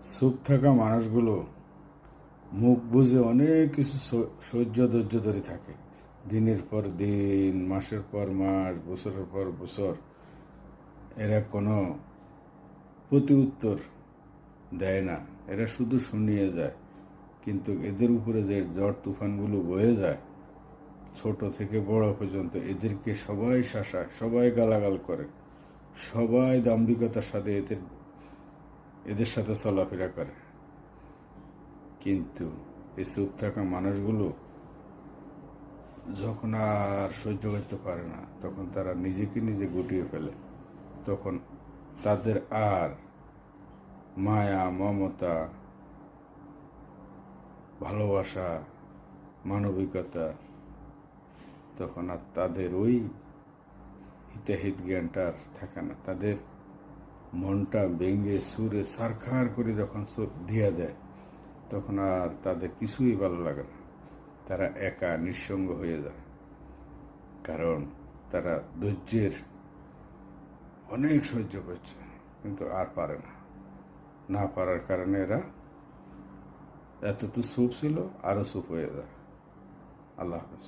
চুপ থাকা মানুষগুলো মুখ বুজে অনেক কিছু সহ্য ধৈর্য ধরে থাকে, দিনের পর দিন, মাসের পর মাস, বছরের পর বছর। এরা কোনো প্রতি উত্তর দেয় না, এরা শুধু শুনিয়ে যায়। কিন্তু এদের উপরে যে ঝড় তুফানগুলো বয়ে যায়, ছোট থেকে বড় পর্যন্ত, এদেরকে সবাই শাসায়, সবাই গালাগাল করে, সবাই দাম্ভিকতার সাথে এদের সাথে চলাফেরা করে। কিন্তু এই চুপ থাকা মানুষগুলো যখন আর সহ্য করতে পারে না, তখন তারা নিজেকে নিজে গুটিয়ে ফেলে। তখন তাদের আর মায়া, মমতা, ভালোবাসা, মানবিকতা, তখন আর তাদের ওই হিতাহিত জ্ঞানটা আর থাকে না। তাদের মনটা ভেঙে সুরে সারখার করে যখন দিয়া দেয়, তখন আর তাদের কিছুই ভালো লাগে না। তারা একা নিঃসঙ্গ হয়ে যায়, কারণ তারা ধৈর্যের অনেক সহ্য করছে, কিন্তু আর পারে না। না পারার কারণে এরা এত তো চুপ ছিল, আরও চুপ হয়ে যায়। আল্লাহ হাফেজ।